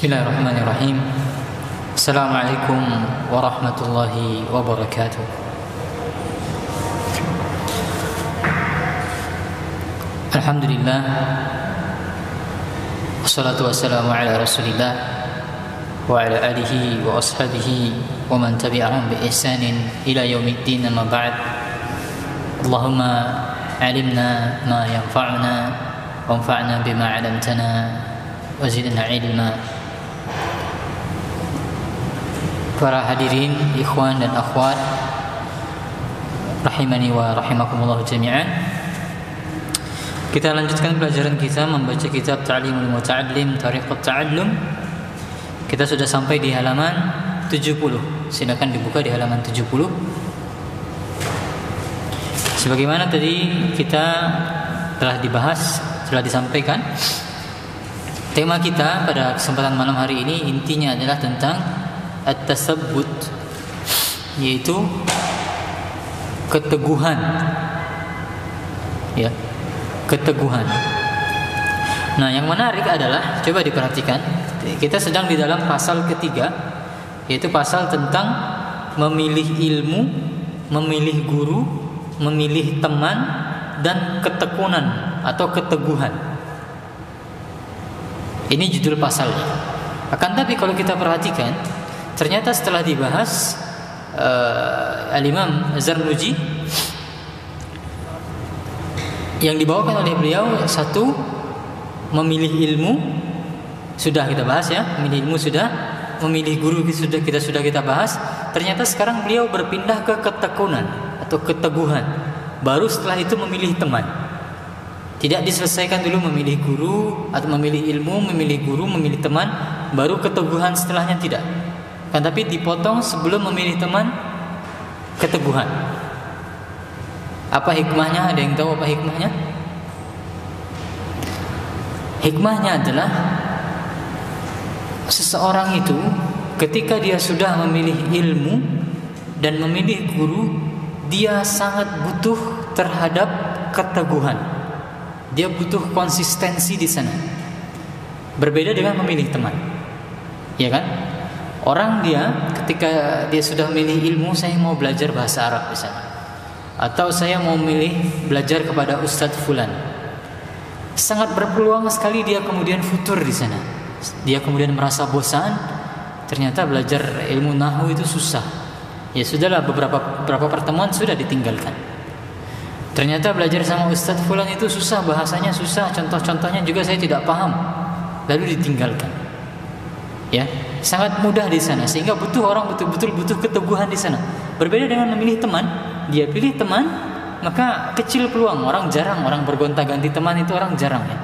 Bismillahirrahmanirrahim. Assalamualaikum warahmatullahi wabarakatuh. Alhamdulillah, wassalatu wassalamu ala rasulillah wa ala alihi wa ashabihi wa man tabi'ahum bi ihsanin ila yaumiddin, amma ba'd. Allahumma alimna ma yanfa'una wanfa'na bima 'allamtana wa zidna ilma. Para hadirin, ikhwan dan akhwat rahimani wa rahimakumullah jami'an. Kita lanjutkan pelajaran kita membaca kitab Ta'limul Muta'allim Tariqut Ta'allum. Kita sudah sampai di halaman 70. Silakan dibuka di halaman 70. Sebagaimana tadi kita telah dibahas, telah disampaikan, tema kita pada kesempatan malam hari ini intinya adalah tentang at-tasabbut, yaitu keteguhan. Ya, keteguhan. Nah, yang menarik adalah, coba diperhatikan, kita sedang di dalam pasal ketiga, yaitu pasal tentang memilih ilmu, memilih guru, memilih teman, dan ketekunan atau keteguhan. Ini judul pasalnya. Akan tapi kalau kita perhatikan, ternyata setelah dibahas Al-Imam Zarnuji, yang dibawakan oleh beliau, satu, memilih ilmu sudah kita bahas ya, memilih ilmu sudah, memilih guru kita sudah bahas. Ternyata sekarang beliau berpindah ke ketekunan atau keteguhan. Baru setelah itu memilih teman. Tidak diselesaikan dulu memilih guru atau memilih ilmu, memilih guru, memilih teman, baru keteguhan setelahnya, tidak. Kan tapi dipotong sebelum memilih teman, keteguhan. Apa hikmahnya? Ada yang tahu apa hikmahnya? Hikmahnya adalah seseorang itu ketika dia sudah memilih ilmu dan memilih guru, dia sangat butuh terhadap keteguhan. Dia butuh konsistensi di sana. Berbeda dengan memilih teman. Ya kan? Orang dia ketika dia sudah memilih ilmu, saya mau belajar bahasa Arab misalnya, atau saya mau milih belajar kepada Ustadz Fulan, sangat berpeluang sekali dia kemudian futur di sana. Dia kemudian merasa bosan. Ternyata belajar ilmu nahwu itu susah. Ya sudahlah, beberapa pertemuan sudah ditinggalkan. Ternyata belajar sama Ustadz Fulan itu susah, bahasanya susah, contoh-contohnya juga saya tidak paham, lalu ditinggalkan. Ya, sangat mudah di sana, sehingga orang betul-betul butuh keteguhan di sana. Berbeda dengan memilih teman. Dia pilih teman, maka kecil peluang. Orang bergonta-ganti teman itu orang jarang ya.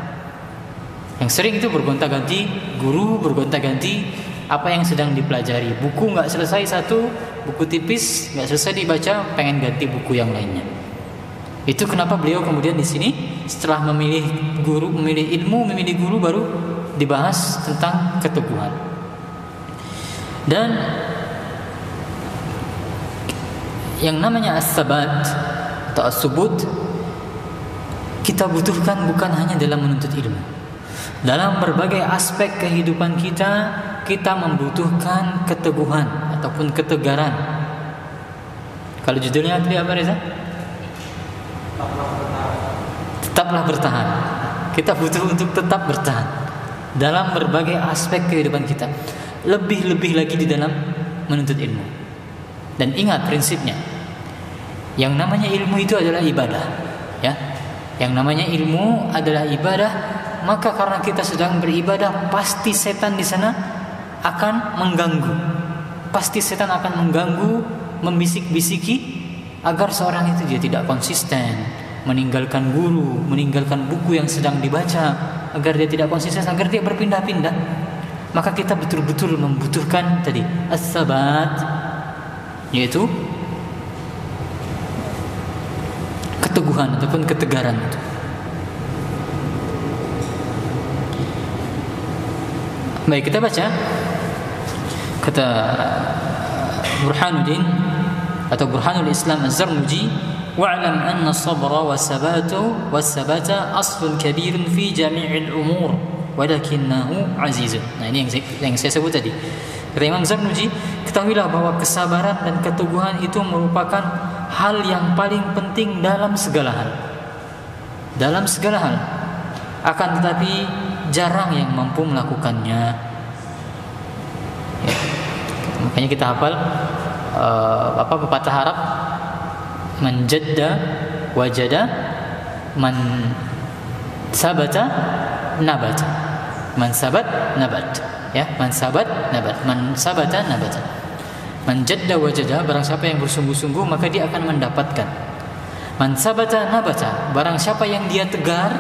Yang sering itu bergonta-ganti guru, bergonta-ganti apa yang sedang dipelajari. Buku nggak selesai satu, buku tipis nggak selesai dibaca, pengen ganti buku yang lainnya. Itu kenapa beliau kemudian di sini setelah memilih guru, memilih ilmu, memilih guru, baru dibahas tentang keteguhan. Dan yang namanya as-sabat atau as-subut kita butuhkan bukan hanya dalam menuntut ilmu. Dalam berbagai aspek kehidupan kita membutuhkan keteguhan ataupun ketegaran. Kalau judulnya tadi apa, Reza? Tetaplah bertahan. Kita butuh untuk tetap bertahan dalam berbagai aspek kehidupan kita. Lebih-lebih lagi di dalam menuntut ilmu. Dan ingat prinsipnya, yang namanya ilmu itu adalah ibadah, ya. Yang namanya ilmu adalah ibadah, maka karena kita sedang beribadah, pasti setan di sana akan mengganggu. Pasti setan akan mengganggu, membisik-bisiki agar seorang itu dia tidak konsisten, meninggalkan guru, meninggalkan buku yang sedang dibaca, agar dia tidak konsisten, agar dia berpindah-pindah. Maka kita betul-betul membutuhkan tadi as-sabat, yaitu keteguhan ataupun ketegaran itu. Baik, kita baca kata Burhanuddin atau Burhanul Islam Az-Zarnuji, wa'lam anna as-sabra was-sabata as-sabata aslun kabirun fi jami'il umur walakinnahu azizun. Nah, ini yang saya sebut tadi. Kata Imam Zarnuji, ketahuilah bahwa kesabaran dan keteguhan itu merupakan hal yang paling penting dalam segala hal. Dalam segala hal. Akan tetapi jarang yang mampu melakukannya. Ya. Makanya kita hafal pepatah Arab, man jadda wajada, man sabata nabata, man sabat nabat, ya, man sabat nabat, man sabata nabata, man jadda wajada, barang siapa yang bersungguh-sungguh maka dia akan mendapatkan. Man sabata nabata, barang siapa yang dia tegar,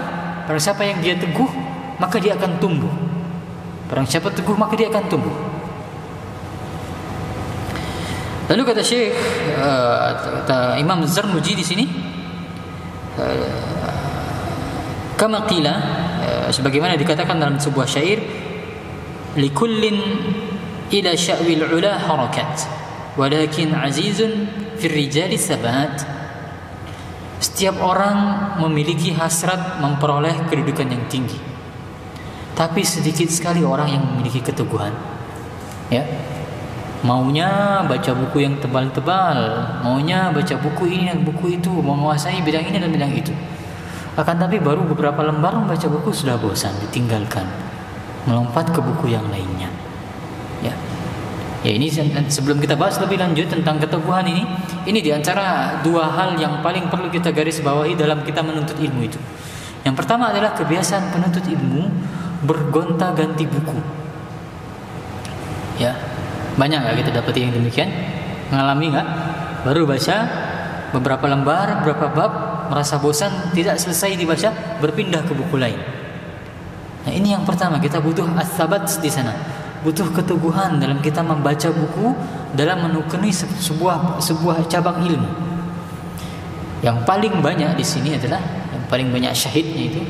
barang siapa yang dia teguh maka dia akan tumbuh. Barang siapa teguh maka dia akan tumbuh. Lalu kata Syekh, kata Imam Zarnuji di sini, kama qila, sebagaimana dikatakan dalam sebuah syair, likullin ila sya'wil ula harakat, walakin azizun fir rijali sabat. Setiap orang memiliki hasrat memperoleh kedudukan yang tinggi, tapi sedikit sekali orang yang memiliki keteguhan. Ya. Maunya baca buku yang tebal-tebal, maunya baca buku ini dan buku itu, menguasai bidang ini dan bidang itu. Akan tapi baru beberapa lembar membaca buku sudah bosan, ditinggalkan, melompat ke buku yang lainnya. Ya, ini sebelum kita bahas lebih lanjut tentang keteguhan ini diantara dua hal yang paling perlu kita garis bawahi dalam kita menuntut ilmu itu. Yang pertama adalah kebiasaan penuntut ilmu bergonta-ganti buku. Ya. Banyak nggak kita dapati yang demikian? Mengalami nggak? Baru baca beberapa lembar, beberapa bab, merasa bosan, tidak selesai dibaca, berpindah ke buku lain. Nah, ini yang pertama, kita butuh as-sabat di sana. Butuh keteguhan dalam kita membaca buku, dalam menekuni sebuah cabang ilmu. Yang paling banyak di sini adalah, yang paling banyak syahidnya itu,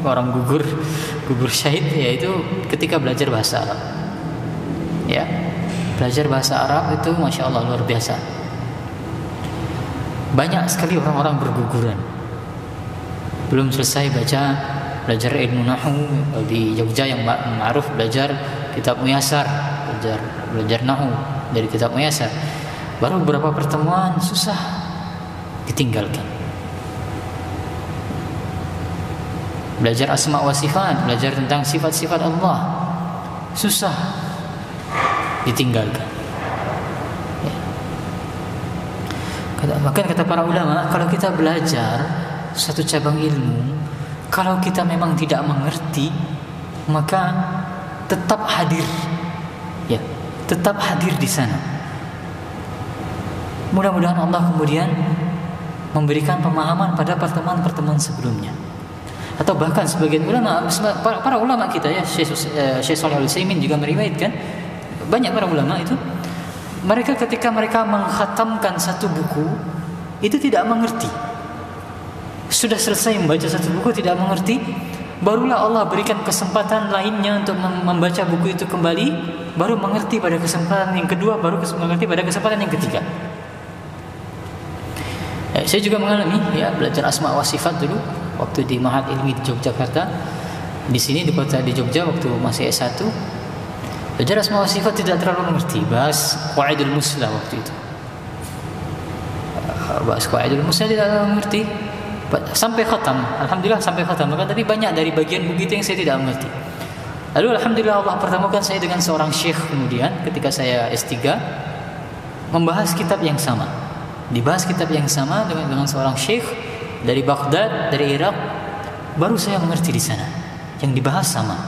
orang gugur syahid, yaitu ketika belajar bahasa Arab. Ya. Belajar bahasa Arab itu Masya Allah luar biasa. Banyak sekali orang-orang berguguran, belum selesai belajar ilmu nahu. Di Jogja yang ma'ruf belajar kitab Muyasar, belajar nahu dari kitab Muyasar, baru beberapa pertemuan susah, ditinggalkan. Belajar asma wa sifat, belajar tentang sifat-sifat Allah, susah, ditinggalkan. Ya. Bahkan kata para ulama, kalau kita belajar satu cabang ilmu, kalau kita memang tidak mengerti, maka tetap hadir, ya, tetap hadir di sana. Mudah-mudahan Allah kemudian memberikan pemahaman pada pertemuan-pertemuan sebelumnya. Atau bahkan sebagian ulama, para ulama kita ya, Syekh Shalih Al-Utsaimin juga meriwayatkan, banyak para ulama itu, mereka ketika mereka mengkhatamkan satu buku itu tidak mengerti. Sudah selesai membaca satu buku tidak mengerti, barulah Allah berikan kesempatan lainnya untuk membaca buku itu kembali, baru mengerti pada kesempatan yang kedua, baru mengerti pada kesempatan yang ketiga. Saya juga mengalami ya, belajar asma wa sifat dulu waktu di Ma'had Ilmi di Yogyakarta. Di sini di kota di Jogja waktu masih S1, belajar asma wa sifat tidak terlalu mengerti, bahas qawaidul muslah waktu itu. Bahas qawaidul muslah tidak terlalu mengerti sampai khatam. Alhamdulillah sampai khatam. Tapi banyak dari bagian begitu yang saya tidak mengerti. Lalu alhamdulillah Allah pertemukan saya dengan seorang syekh kemudian ketika saya S3, membahas kitab yang sama. Dibahas kitab yang sama dengan seorang syekh dari Baghdad, dari Irak, baru saya mengerti di sana. Yang dibahas sama.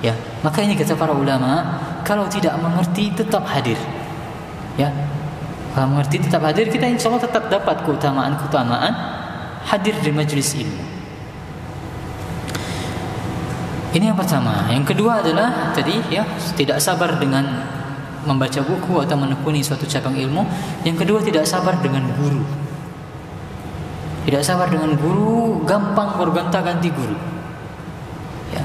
Ya, maka ini kata para ulama, kalau tidak mengerti tetap hadir. Ya. Kalau mengerti tetap hadir, kita insya Allah tetap dapat keutamaan hadir di majelis ilmu. Ini yang pertama. Yang kedua adalah tadi ya, tidak sabar dengan membaca buku atau menekuni suatu cabang ilmu. Yang kedua, tidak sabar dengan guru. Tidak sabar dengan guru, gampang bergonta-ganti guru. Ya.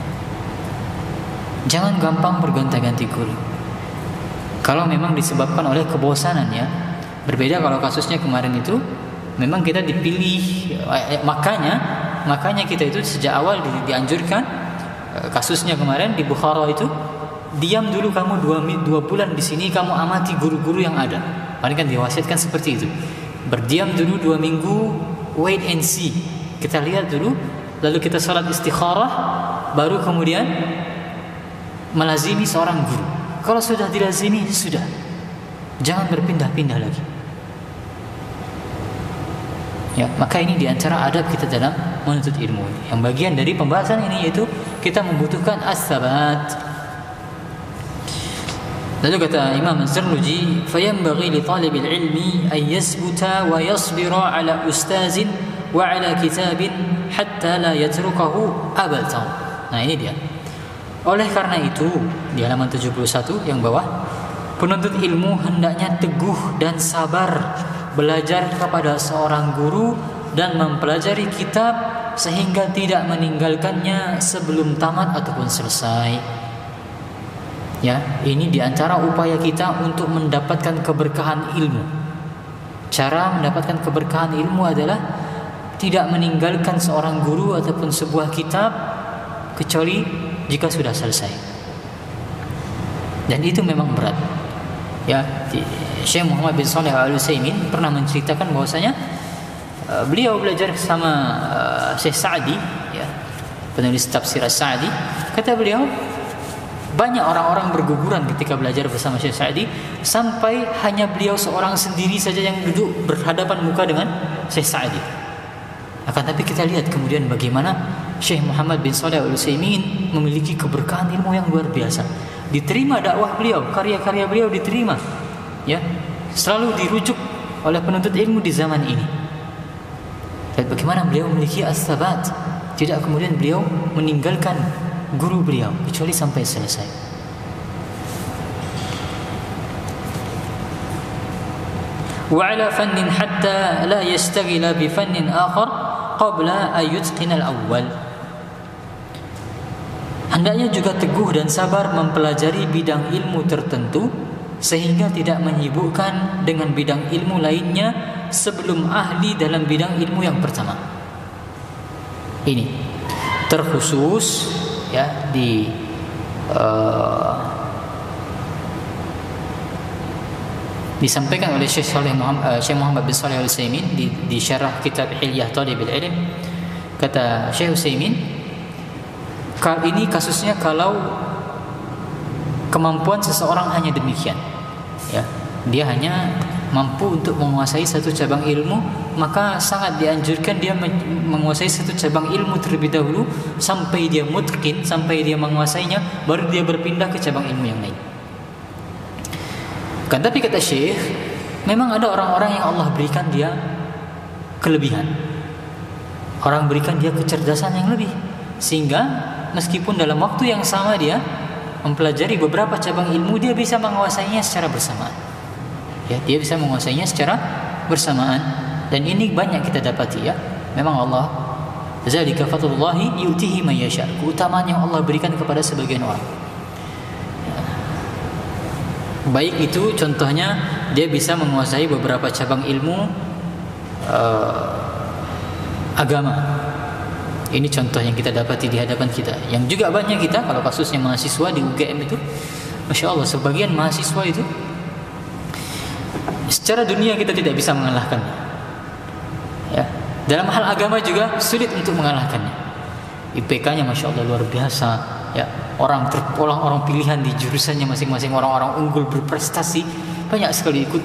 Jangan gampang bergonta-ganti guru. Kalau memang disebabkan oleh kebosanan ya. Berbeda kalau kasusnya kemarin itu memang kita dipilih, makanya kita itu sejak awal dianjurkan kasusnya kemarin di Bukhara itu, diam dulu kamu 2 bulan di sini, kamu amati guru-guru yang ada. Paling kan diwasiatkan seperti itu. Berdiam dulu 2 minggu, wait and see. Kita lihat dulu, lalu kita salat istikharah, baru kemudian melazimi seorang guru. Kalau sudah dilazimi, sudah. Jangan berpindah-pindah lagi. Ya, maka ini diantara adab kita dalam menuntut ilmu. Yang bagian dari pembahasan ini yaitu kita membutuhkan as-sabat. Lalu kata Imam Az-Zarnuji, "Fayanbaghi li talibil ilmi an yasbuta wa yasbira ala ustazin wa ala kitabin hatta la yatrukahu abatan." Nah, ini dia. Oleh karena itu, di halaman 71 yang bawah, penuntut ilmu hendaknya teguh dan sabar belajar kepada seorang guru dan mempelajari kitab sehingga tidak meninggalkannya sebelum tamat ataupun selesai. Ya, ini diantara upaya kita untuk mendapatkan keberkahan ilmu. Cara mendapatkan keberkahan ilmu adalah tidak meninggalkan seorang guru ataupun sebuah kitab kecuali jika sudah selesai. Dan itu memang berat. Ya, Syekh Muhammad bin Shalih Al-Utsaimin pernah menceritakan bahwasanya beliau belajar sama Syekh Sa'di, ya, penulis tafsir As-Sa'di. Kata beliau, banyak orang-orang berguguran ketika belajar bersama Syekh Sa'di, sampai hanya beliau seorang sendiri saja yang duduk berhadapan muka dengan Syekh Sa'di. Akan tapi kita lihat kemudian bagaimana Syekh Muhammad bin Shalih Al-Utsaimin memiliki keberkahan ilmu yang luar biasa. Diterima dakwah beliau, karya-karya beliau diterima. Ya, selalu dirujuk oleh penuntut ilmu di zaman ini. Dan bagaimana beliau memiliki as-sabat, tidak kemudian beliau meninggalkan guru beliau kecuali sampai selesai. Wa ala fannin hatta la yastaghila bi fannin akhar qabla an yutqina al-awwal. Hendaknya juga teguh dan sabar mempelajari bidang ilmu tertentu sehingga tidak menyibukkan dengan bidang ilmu lainnya sebelum ahli dalam bidang ilmu yang pertama. Ini terkhusus ya disampaikan oleh Syekh Muhammad bin Shalih Al-Utsaimin di syarah kitab Hilyah Thalibil Ilm. Kata Syekh Utsaimin, ini kasusnya kalau kemampuan seseorang hanya demikian, ya, dia hanya mampu untuk menguasai satu cabang ilmu, maka sangat dianjurkan dia menguasai satu cabang ilmu terlebih dahulu sampai dia mutqin, sampai dia menguasainya, baru dia berpindah ke cabang ilmu yang lain. Kan tapi kata Syekh, memang ada orang-orang yang Allah berikan dia kelebihan, orang berikan dia kecerdasan yang lebih, sehingga meskipun dalam waktu yang sama dia mempelajari beberapa cabang ilmu, dia bisa menguasainya secara bersamaan. Ya, dia bisa menguasainya secara bersamaan, dan ini banyak kita dapati, ya. Memang Allah, zalika fadlullahi yu'tihi man yasha. Keutamaan yang Allah berikan kepada sebagian orang. Ya. Baik itu contohnya dia bisa menguasai beberapa cabang ilmu agama. Ini contoh yang kita dapati di hadapan kita. Yang juga banyak kita, kalau kasusnya mahasiswa di UGM itu, Masya Allah, sebagian mahasiswa itu secara dunia kita tidak bisa mengalahkannya, ya. Dalam hal agama juga sulit untuk mengalahkannya. IPK-nya Masya Allah luar biasa, ya. Orang pilihan di jurusannya masing-masing, orang-orang unggul berprestasi, banyak sekali ikut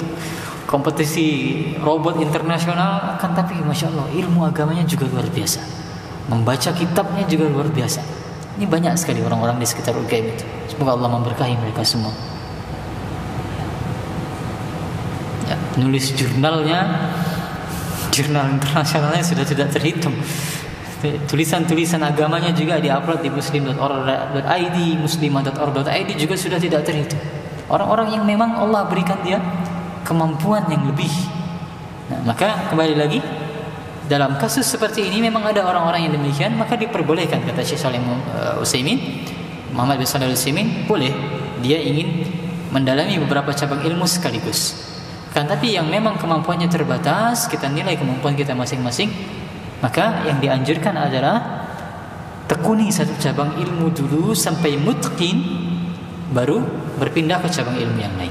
kompetisi robot internasional. Akan tapi Masya Allah, ilmu agamanya juga luar biasa, membaca kitabnya juga luar biasa. Ini banyak sekali orang-orang di sekitar UGM itu. Semoga Allah memberkahi mereka semua. Ya, nulis jurnalnya, jurnal internasionalnya sudah tidak terhitung. Tulisan-tulisan agamanya juga diupload di muslim.org.id, muslimah.org.id juga sudah tidak terhitung. Orang-orang yang memang Allah berikan dia kemampuan yang lebih. Nah, maka kembali lagi, dalam kasus seperti ini memang ada orang-orang yang demikian, maka diperbolehkan, kata Syekh Muhammad bin Shalih Al-Utsaimin, boleh dia ingin mendalami beberapa cabang ilmu sekaligus. Kan tapi yang memang kemampuannya terbatas, kita nilai kemampuan kita masing-masing, maka yang dianjurkan adalah tekuni satu cabang ilmu dulu sampai mutqin, baru berpindah ke cabang ilmu yang lain.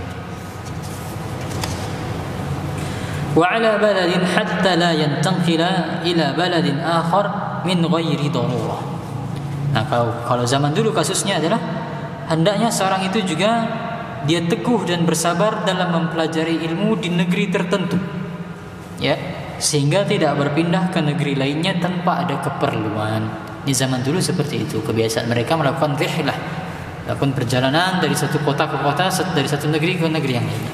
Wa ala baladin hatta la yantanqila ila baladin akhar min ghairi darurah. Nah, kalau zaman dulu kasusnya adalah hendaknya seorang itu juga dia teguh dan bersabar dalam mempelajari ilmu di negeri tertentu, ya, sehingga tidak berpindah ke negeri lainnya tanpa ada keperluan. Di zaman dulu seperti itu, kebiasaan mereka melakukan rihlah, melakukan perjalanan dari satu kota ke kota, dari satu negeri ke negeri yang lain.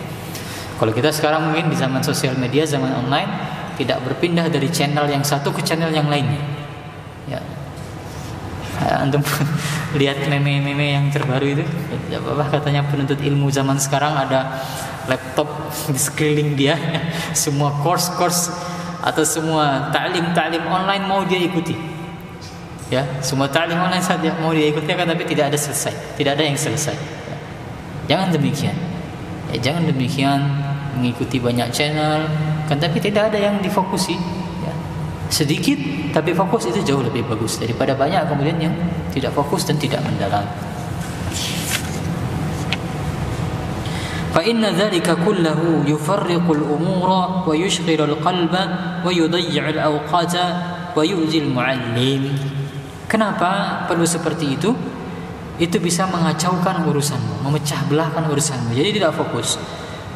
Kalau kita sekarang mungkin di zaman sosial media, zaman online, tidak berpindah dari channel yang satu ke channel yang lainnya. Ya, antum lihat meme-meme yang terbaru itu, apa katanya penuntut ilmu zaman sekarang ada laptop di sekeliling dia, semua course atau semua ta'lim online mau dia ikuti. Ya, semua ta'lim online saja mau dia ikuti, kan, tapi tidak ada yang selesai. Ya. Jangan demikian. Ya, jangan demikian mengikuti banyak channel, kan, tapi tidak ada yang difokusi. Ya. Sedikit tapi fokus itu jauh lebih bagus daripada banyak kemudian yang tidak fokus dan tidak mendalam. Fa inna dzalika kullahu yufarriqu al-umura wa yushghilu al-qalba wa yudayyi'u al-awqata wa yu'zi al-mu'allim. Kenapa perlu seperti itu? Itu bisa mengacaukan urusanmu, memecah belahkan urusanmu. Jadi tidak fokus,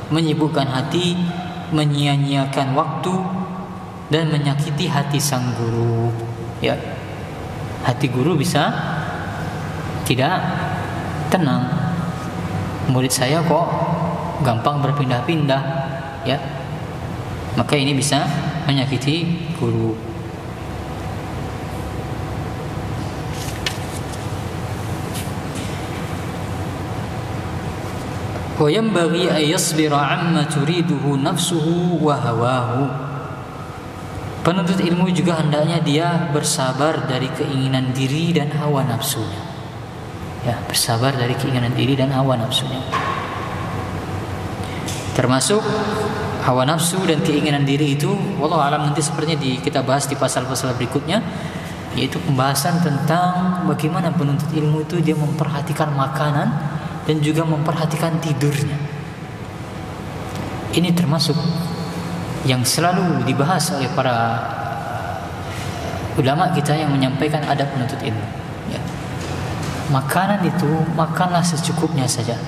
menyibukkan hati, menyia-nyiakan waktu, dan menyakiti hati sang guru. Ya, hati guru bisa tidak tenang. Murid saya kok gampang berpindah-pindah, ya. Maka ini bisa menyakiti guru. Wa yanbaghi an yasbira 'amma turiduhu nafsuhu wa hawahu. Penuntut ilmu juga hendaknya dia bersabar dari keinginan diri dan hawa nafsunya. Ya, bersabar dari keinginan diri dan hawa nafsunya. Termasuk hawa nafsu dan keinginan diri itu, wallahu alam, nanti sepertinya kita bahas di pasal-pasal berikutnya, yaitu pembahasan tentang bagaimana penuntut ilmu itu dia memperhatikan makanan dan juga memperhatikan tidurnya. Ini termasuk yang selalu dibahas oleh para ulama kita yang menyampaikan adab penuntut ilmu. Ya. Makanan itu makanlah secukupnya saja.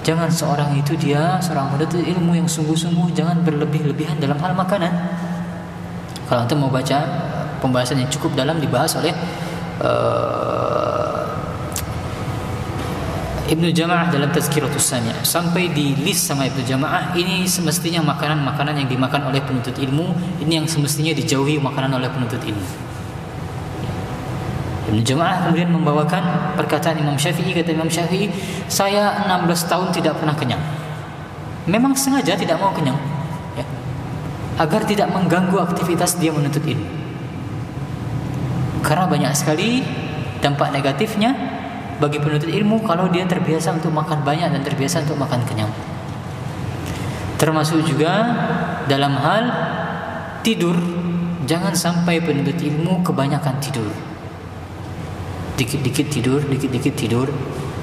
Jangan seorang penuntut ilmu yang sungguh-sungguh jangan berlebih-lebihan dalam hal makanan. Kalau anda mau baca pembahasan yang cukup dalam dibahas oleh Ibnu Jama'ah dalam Tazkiratus Sami', sampai di list sama Ibnu Jama'ah, ini semestinya makanan-makanan yang dimakan oleh penuntut ilmu, ini yang semestinya dijauhi makanan oleh penuntut ilmu. Ibnu Jama'ah kemudian membawakan perkataan Imam Syafi'i. Kata Imam Syafi'i, saya 16 tahun tidak pernah kenyang. Memang sengaja tidak mau kenyang, ya, agar tidak mengganggu aktivitas dia menuntut ilmu. Karena banyak sekali dampak negatifnya bagi penuntut ilmu kalau dia terbiasa untuk makan banyak dan terbiasa untuk makan kenyang. Termasuk juga dalam hal tidur, jangan sampai penuntut ilmu kebanyakan tidur. Dikit-dikit tidur,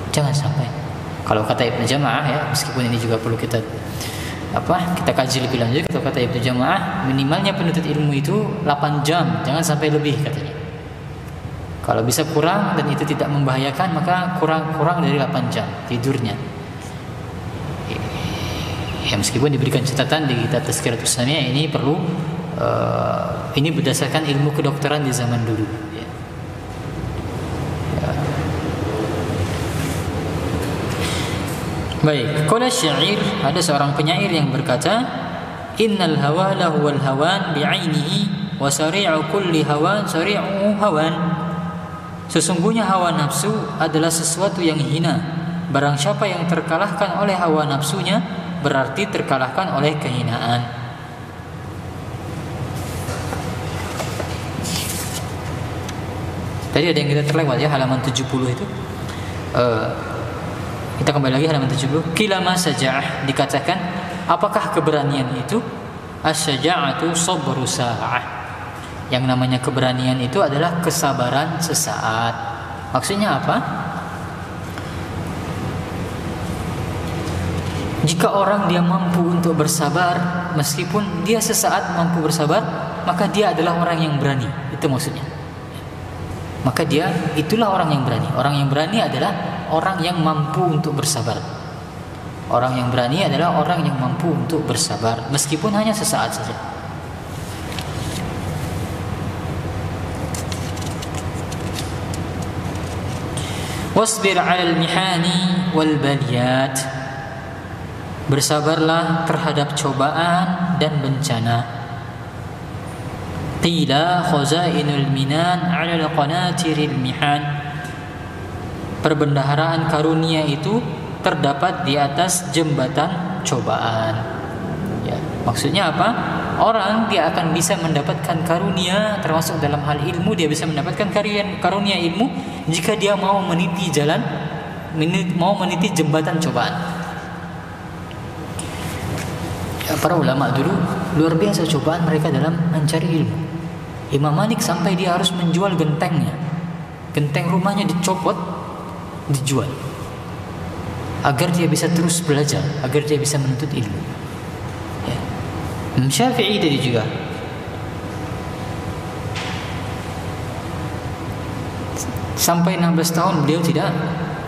jangan sampai. Kalau kata Ibnu Jama'ah, ya, meskipun ini juga perlu kita kaji lebih lanjut. Kalau kata Ibnu Jama'ah, minimalnya penuntut ilmu itu 8 jam, jangan sampai lebih katanya. Kalau bisa kurang dan itu tidak membahayakan, maka kurang dari 8 jam tidurnya. Ya, meskipun diberikan catatan di kitab Tazkiratus Sami', ini perlu ini berdasarkan ilmu kedokteran di zaman dulu. Ya. Ya. Baik, qala syair, ada seorang penyair yang berkata, innal hawa lahuwal hawan bi'ainihi wa sari'u kulli hawan sari'u hawan. Sesungguhnya hawa nafsu adalah sesuatu yang hina. Barang siapa yang terkalahkan oleh hawa nafsunya, berarti terkalahkan oleh kehinaan. Tadi ada yang kita terlewat, ya, halaman 70 itu. Kita kembali lagi halaman 70. Qila ma saja'ah, dikatakan apakah keberanian itu? As-saja'atu sabru sa'ah. Yang namanya keberanian itu adalah kesabaran sesaat. Maksudnya apa? Jika orang dia mampu untuk bersabar, meskipun dia sesaat mampu bersabar, maka dia adalah orang yang berani. Itu maksudnya. Maka dia itulah orang yang berani. Orang yang berani adalah orang yang mampu untuk bersabar. Orang yang berani adalah orang yang mampu untuk bersabar, meskipun hanya sesaat saja. Wasbir 'alal mihani wal baliyat. Bersabarlah terhadap cobaan dan bencana. Qila khazainul minan 'alal qanatiril mihan. Perbendaharaan karunia itu terdapat di atas jembatan cobaan. Ya, maksudnya apa? Orang dia akan bisa mendapatkan karunia, termasuk dalam hal ilmu, dia bisa mendapatkan karunia ilmu jika dia mau meniti jalan, mau meniti jembatan cobaan. Ya, para ulama dulu luar biasa cobaan mereka dalam mencari ilmu. Imam Malik sampai dia harus menjual gentengnya, genteng rumahnya dicopot, dijual, agar dia bisa terus belajar, agar dia bisa menuntut ilmu. Ya. Syafi'i tadi juga sampai 16 tahun beliau tidak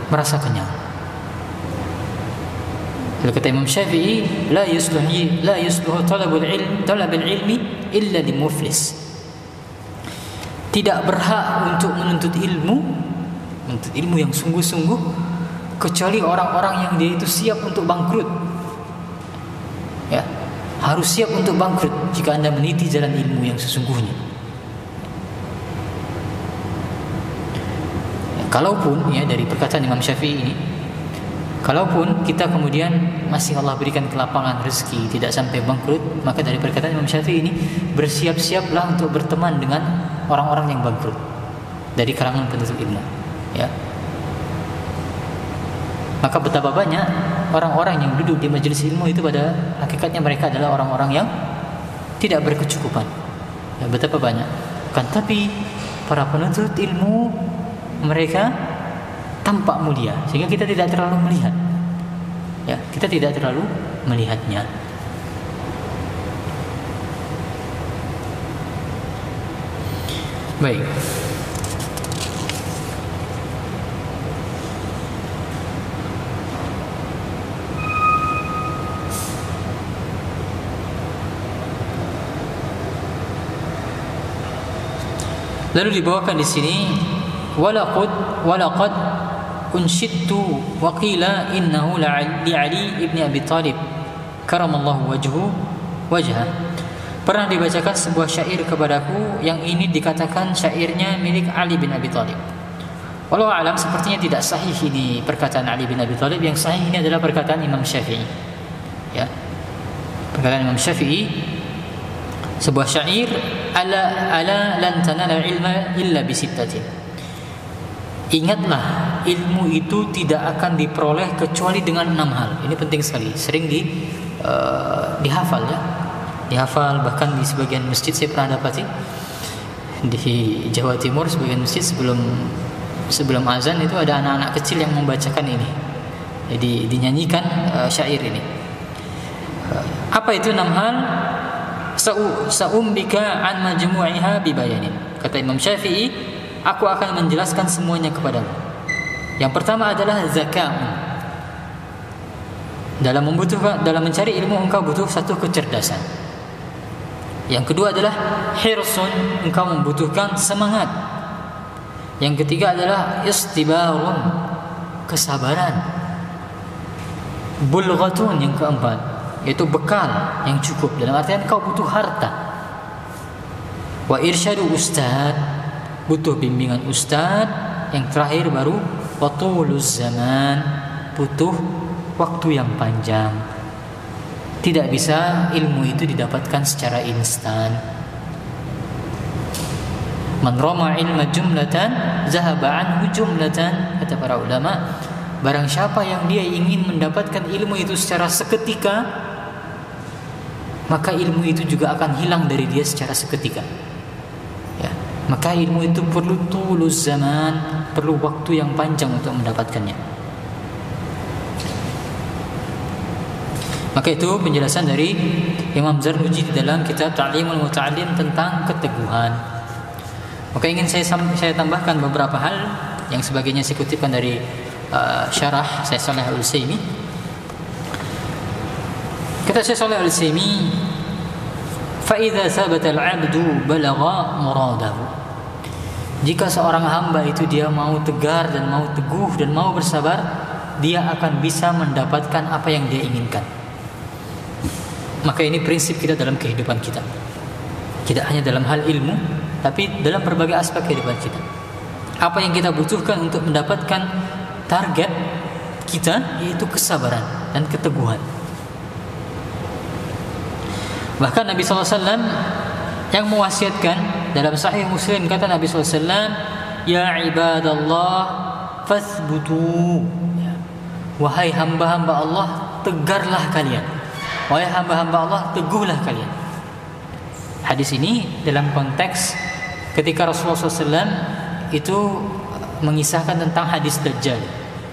merasa kenyang. Kalau kata Imam Syafi'i, la yusluhu talabul ilmi illa limuflis. Tidak berhak untuk menuntut ilmu yang sungguh-sungguh, kecuali orang-orang yang dia itu siap untuk bangkrut. Ya, harus siap untuk bangkrut jika Anda meniti jalan ilmu yang sesungguhnya. Ya, kalaupun ya dari perkataan Imam Syafi'i ini, kalaupun kita kemudian masih Allah berikan kelapangan rezeki, tidak sampai bangkrut, maka dari perkataan Imam Syafi'i ini, bersiap-siaplah untuk berteman dengan orang-orang yang bangkrut dari kalangan penuntut ilmu. Ya. Maka betapa banyak orang-orang yang duduk di majelis ilmu itu pada hakikatnya mereka adalah orang-orang yang tidak berkecukupan. Ya, betapa banyak. Kan tapi para penuntut ilmu mereka tampak mulia sehingga kita tidak terlalu melihat. Ya, kita tidak terlalu melihatnya. Baik. Lalu dibawakan di sini walaqad unshidtu wa qila innahu li Ali ibn Abi Thalib karamallahu wajha. Pernah dibacakan sebuah syair kepadaku yang ini dikatakan syairnya milik Ali bin Abi Thalib. Wallahu alam, sepertinya tidak sahih ini perkataan Ali bin Abi Thalib. Yang sahih ini adalah perkataan Imam Syafi'i. Ya. Perkataan Imam Syafi'i, sebuah syair, ala lan tanala ilma illa bisittatin. Ingatlah, ilmu itu tidak akan diperoleh kecuali dengan 6 hal. Ini penting sekali, sering dihafal ya. Dihafal, bahkan di sebagian masjid saya pernah dapati di Jawa Timur, sebagian masjid sebelum azan itu ada anak-anak kecil yang membacakan ini. Jadi dinyanyikan syair ini. Apa itu 6 hal? Sa'umbika an majmu'iha bibayanin. Kata Imam Syafi'i, aku akan menjelaskan semuanya kepadamu. Yang pertama adalah zaka'un. Dalam mencari ilmu engkau butuh satu kecerdasan. Yang kedua adalah hirsun, engkau membutuhkan semangat. Yang ketiga adalah istibarun, kesabaran. Bulghatun, yang keempat, yaitu bekal yang cukup, dalam artian kau butuh harta. Wa irsyadu ustad, butuh bimbingan ustad. Yang terakhir baru watuluz zaman, butuh waktu yang panjang. Tidak bisa ilmu itu didapatkan secara instan. Man rama ilma jumlatan zahaba anhu jumlatan, kata para ulama. Barang siapa yang dia ingin mendapatkan ilmu itu secara seketika, maka ilmu itu juga akan hilang dari dia secara seketika. Maka ilmu itu perlu tulus zaman, perlu waktu yang panjang untuk mendapatkannya. Maka itu penjelasan dari Imam Zarnuji di dalam kitab Ta'limul Muta'allim tentang keteguhan. Maka ingin saya tambahkan beberapa hal yang sebagainya saya kutipkan dari syarah Syekh Shalih Al-Utsaimin. Kata Syekh Shalih Al-Utsaimin, fa idza sabata al-'abdu balagha muradahu. Jika seorang hamba itu dia mau tegar dan mau teguh dan mau bersabar, dia akan bisa mendapatkan apa yang dia inginkan. Maka ini prinsip kita dalam kehidupan kita. Tidak hanya dalam hal ilmu, tapi dalam berbagai aspek kehidupan kita. Apa yang kita butuhkan untuk mendapatkan target kita yaitu kesabaran dan keteguhan. Bahkan Nabi SAW yang mewasiatkan dalam Sahih Muslim, kata Nabi SAW, ya ibadallah fathbutu, wahai hamba-hamba Allah, tegarlah kalian. Wahai hamba-hamba Allah, teguhlah kalian. Hadis ini dalam konteks ketika Rasulullah SAW itu mengisahkan tentang hadis Dajjal,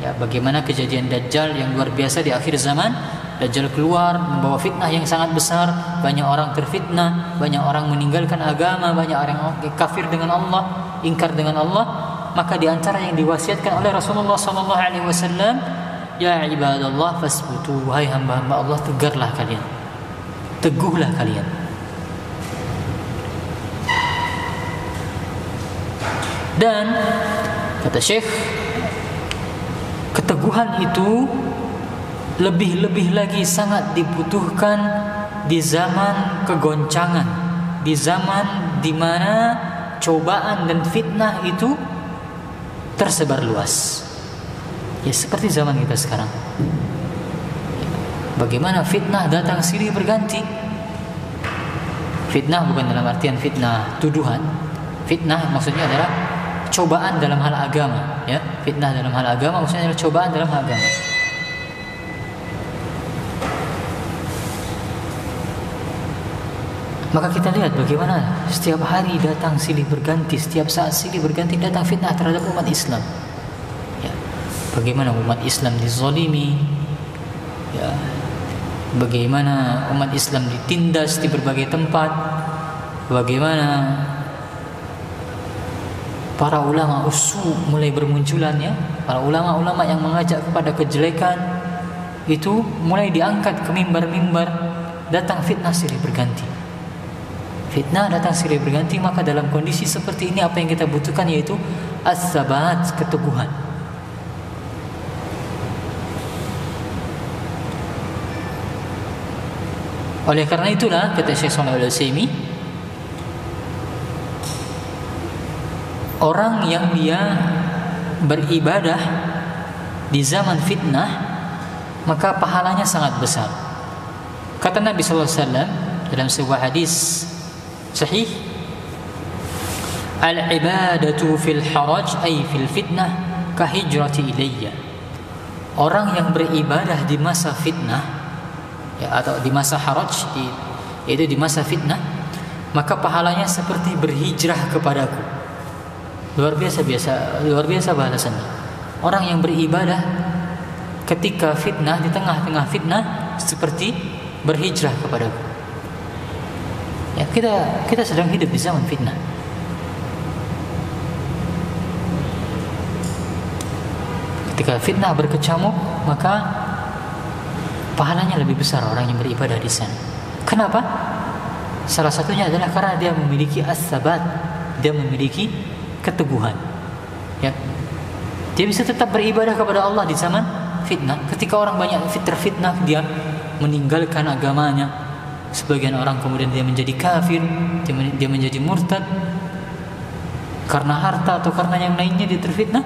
ya, bagaimana kejadian Dajjal yang luar biasa di akhir zaman. Dajjal keluar membawa fitnah yang sangat besar, banyak orang terfitnah, banyak orang meninggalkan agama, banyak orang kafir dengan Allah, ingkar dengan Allah. Maka di antara yang diwasiatkan oleh Rasulullah SAW, ya ibadallah fasbutu, wahai hamba-hamba Allah, tegarlah kalian, teguhlah kalian. Dan kata Syekh, keteguhan itu lebih-lebih lagi sangat dibutuhkan di zaman kegoncangan, di zaman di mana cobaan dan fitnah itu tersebar luas. Ya seperti zaman kita sekarang. Bagaimana fitnah datang silih berganti. Fitnah bukan dalam artian fitnah tuduhan. Fitnah maksudnya adalah cobaan dalam hal agama, ya. Fitnah dalam hal agama maksudnya adalah cobaan dalam hal agama. Maka kita lihat bagaimana setiap hari datang silih berganti, setiap saat silih berganti datang fitnah terhadap umat Islam. Ya. Bagaimana umat Islam dizalimi, ya. Bagaimana umat Islam ditindas di berbagai tempat, bagaimana para ulama usu mulai bermunculan, ya. Para ulama-ulama yang mengajak kepada kejelekan itu mulai diangkat ke mimbar-mimbar, datang fitnah silih berganti. Fitnah datang silih berganti, maka dalam kondisi seperti ini apa yang kita butuhkan yaitu as-sabat, keteguhan. Oleh karena itulah kata Syekh Shalih Al-Utsaimin, orang yang dia beribadah di zaman fitnah maka pahalanya sangat besar. Kata Nabi sallallahu alaihi wasallam dalam sebuah hadis sahih, al-ibadatu fil haraj ay fil fitnah ka hijrati ilayya. Orang yang beribadah di masa fitnah, ya, atau di masa haraj, yaitu di masa fitnah, maka pahalanya seperti berhijrah kepadaku. Luar biasa balasannya. Orang yang beribadah ketika fitnah, di tengah-tengah fitnah, seperti berhijrah kepadaku. Ya, kita sedang hidup di zaman fitnah. Ketika fitnah berkecamuk, maka pahalanya lebih besar orang yang beribadah di sana. Kenapa? Salah satunya adalah karena dia memiliki as-sabat, dia memiliki keteguhan. Ya. Dia bisa tetap beribadah kepada Allah di zaman fitnah. Ketika orang banyak terfitnah, dia meninggalkan agamanya. Sebagian orang kemudian dia menjadi kafir, dia menjadi murtad karena harta atau karena yang lainnya, dia terfitnah.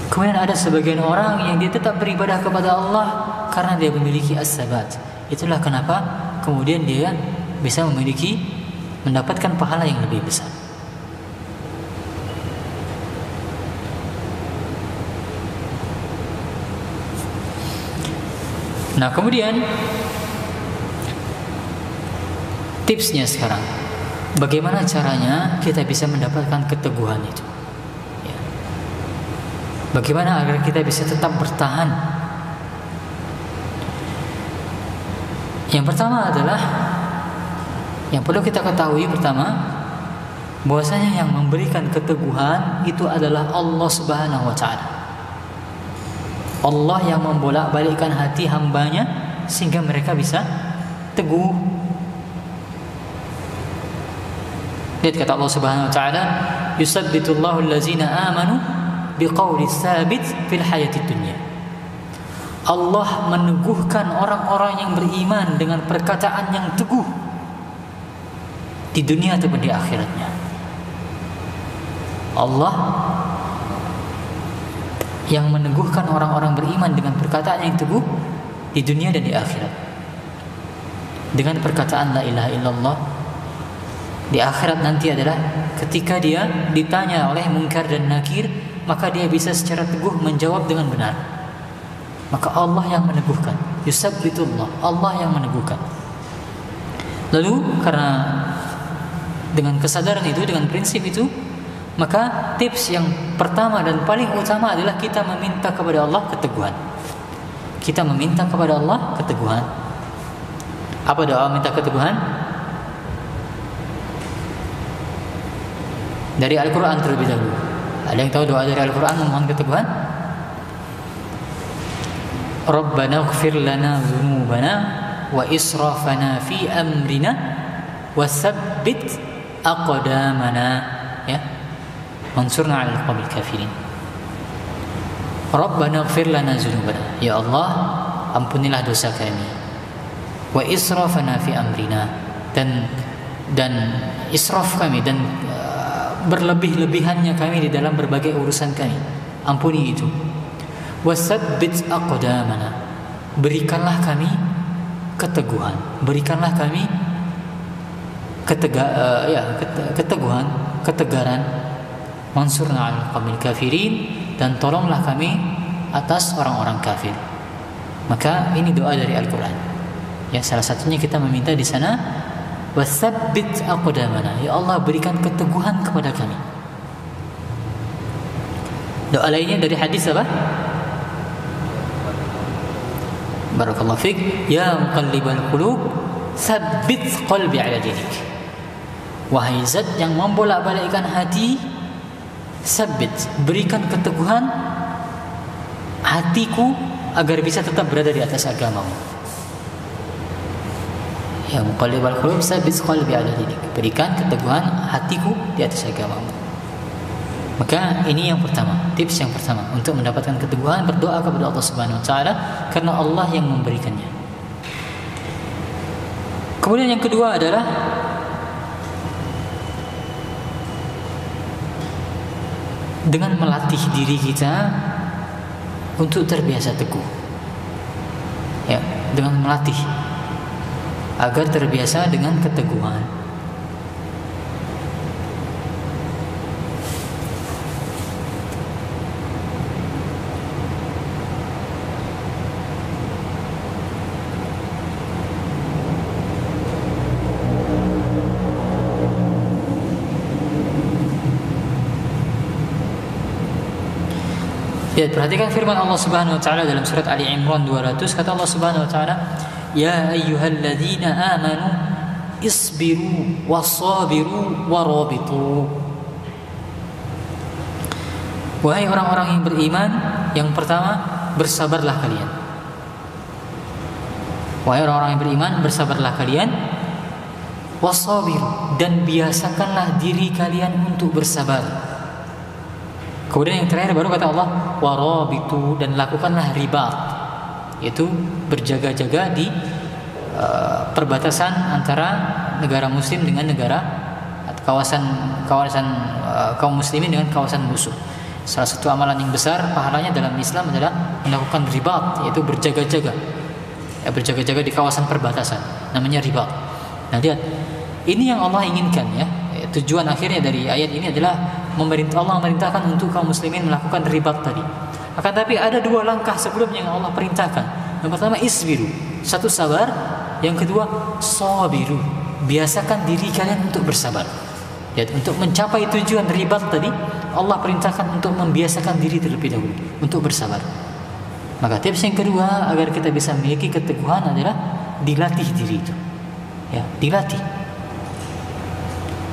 Kemudian ada sebagian orang yang dia tetap beribadah kepada Allah karena dia memiliki as-sabat. Itulah kenapa kemudian dia bisa mendapatkan pahala yang lebih besar. Nah, kemudian tipsnya sekarang, bagaimana caranya kita bisa mendapatkan keteguhan itu? Ya. Bagaimana agar kita bisa tetap bertahan? Yang pertama adalah, yang perlu kita ketahui pertama, bahwasanya yang memberikan keteguhan itu adalah Allah Subhanahu wa Ta'ala. Allah yang membolak-balikkan hati hambanya sehingga mereka bisa teguh. Lihat kata Allah Subhanahu wa Ta'ala, yusabbitullahu allazina amanu biqauli tsabit fil hayatid dunya. Allah meneguhkan orang-orang yang beriman dengan perkataan yang teguh di dunia ataupun di akhiratnya. Allah yang meneguhkan orang-orang beriman dengan perkataan yang teguh di dunia dan di akhirat. Dengan perkataan la ilaha illallah, di akhirat nanti adalah ketika dia ditanya oleh munkar dan nakir, maka dia bisa secara teguh menjawab dengan benar. Maka Allah yang meneguhkan, yusabbitullah, Allah yang meneguhkan. Lalu karena dengan kesadaran itu, dengan prinsip itu, maka tips yang pertama dan paling utama adalah kita meminta kepada Allah keteguhan. Kita meminta kepada Allah keteguhan. Apa doa minta keteguhan? Dari Al-Quran terlebih dahulu. Ada yang tahu doa dari Al-Quran memohon keteguhan? Rabbana ighfir lana dhunubana wa israfana fi amrina wa tsabbit aqdamana, ya, mansurna 'alal qawmil kafirin. Rabbana ighfir lana dhunubana, ya Allah ampunilah dosa kami, wa israfana fi amrina, dan israf kami dan berlebih-lebihannya kami di dalam berbagai urusan kami, ampuni itu. Wasabbit aqdamana, berikanlah kami keteguhan, berikanlah kami keteguhan, ketegaran. Mansurna 'alal qawmil kafirin, dan tolonglah kami atas orang-orang kafir. Maka ini doa dari Al-Quran. Ya, salah satunya kita meminta di sana, wasabbit aqdamana, ya Allah berikan keteguhan kepada kami. Doa lainnya dari hadis apa? Barakallahu fiik, ya muqallibal qulub tsabbit qalbi 'ala dinik. Wahai zat yang membolak-balikkan hati, sabbit, berikan keteguhan hatiku agar bisa tetap berada di atas agamamu. Ya muqallibal qulub tsabbit qalbi 'ala dinik, berikan keteguhan hatiku di atas agamamu. Maka ini yang pertama, tips yang pertama untuk mendapatkan keteguhan, berdoa kepada Allah Subhanahu wa Ta'ala, karena Allah yang memberikannya. Kemudian yang kedua adalah dengan melatih diri kita untuk terbiasa teguh. Ya, dengan melatih agar terbiasa dengan keteguhan. Ya, perhatikan firman Allah Subhanahu wa Ta'ala dalam surat Ali Imran 200. Kata Allah Subhanahu wa Ta'ala, ya ayyuhalladzina amanu isbiru wasabiru warabitu. Wahai orang-orang yang beriman, yang pertama, bersabarlah kalian. Wahai orang-orang yang beriman, bersabarlah kalian. Wasabiru, dan biasakanlah diri kalian untuk bersabar. Kemudian yang terakhir baru kata Allah, warabitu, dan lakukanlah ribat, yaitu berjaga-jaga di perbatasan antara negara muslim dengan negara kawasan kaum muslimin dengan kawasan musuh. Salah satu amalan yang besar pahalanya dalam Islam adalah melakukan ribat, yaitu berjaga-jaga. Ya, berjaga-jaga di kawasan perbatasan, namanya ribat. Nah, lihat, ini yang Allah inginkan, ya. Tujuan akhirnya dari ayat ini adalah Allah memerintahkan untuk kaum muslimin melakukan ribat tadi. Akan tapi ada dua langkah sebelumnya yang Allah perintahkan. Yang pertama isbiru, satu sabar, yang kedua sabiru, biasakan diri kalian untuk bersabar. Ya, untuk mencapai tujuan ribat tadi, Allah perintahkan untuk membiasakan diri terlebih dahulu untuk bersabar. Maka tips yang kedua agar kita bisa memiliki keteguhan adalah dilatih diri itu. Ya, dilatih.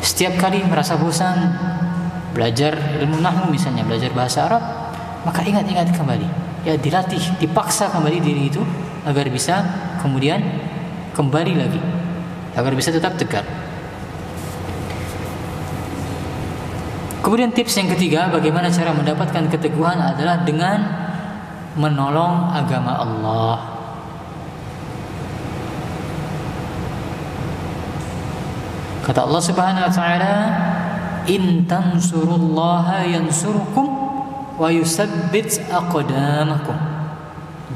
Setiap kali merasa bosan belajar ilmu nahwu misalnya, belajar bahasa Arab, maka ingat-ingat kembali. Ya, dilatih, dipaksa kembali diri itu agar bisa kemudian kembali lagi, agar bisa tetap tegar. Kemudian tips yang ketiga, bagaimana cara mendapatkan keteguhan adalah dengan menolong agama Allah. Kata Allah Subhanahu wa taala, "In tansurullaha yansurkum wa yusabbit aqdamakum."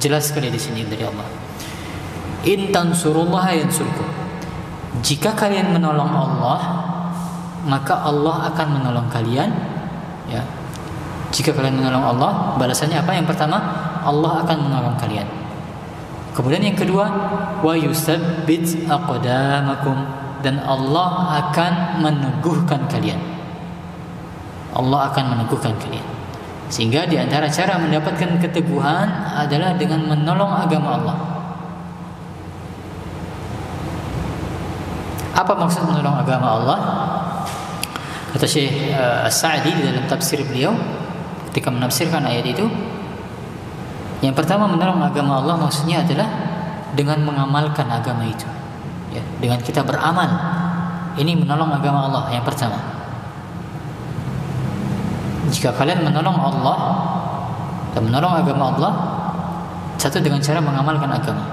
Jelas sekali di sini dari Allah. In tansurullaha yansurkum. Jika kalian menolong Allah, maka Allah akan menolong kalian. Ya. Jika kalian menolong Allah, balasannya apa? Yang pertama, Allah akan menolong kalian. Kemudian yang kedua, wa yusabbit aqdamakum, dan Allah akan meneguhkan kalian. Allah akan meneguhkan kalian. Sehingga di antara cara mendapatkan keteguhan adalah dengan menolong agama Allah. Apa maksud menolong agama Allah? Kata Syekh As-Sa'di di dalam tafsir beliau ketika menafsirkan ayat itu, yang pertama menolong agama Allah maksudnya adalah dengan mengamalkan agama itu. Ya, dengan kita beramal. Ini menolong agama Allah yang pertama. Jika kalian menolong Allah dan menolong agama Allah, satu dengan cara mengamalkan agama.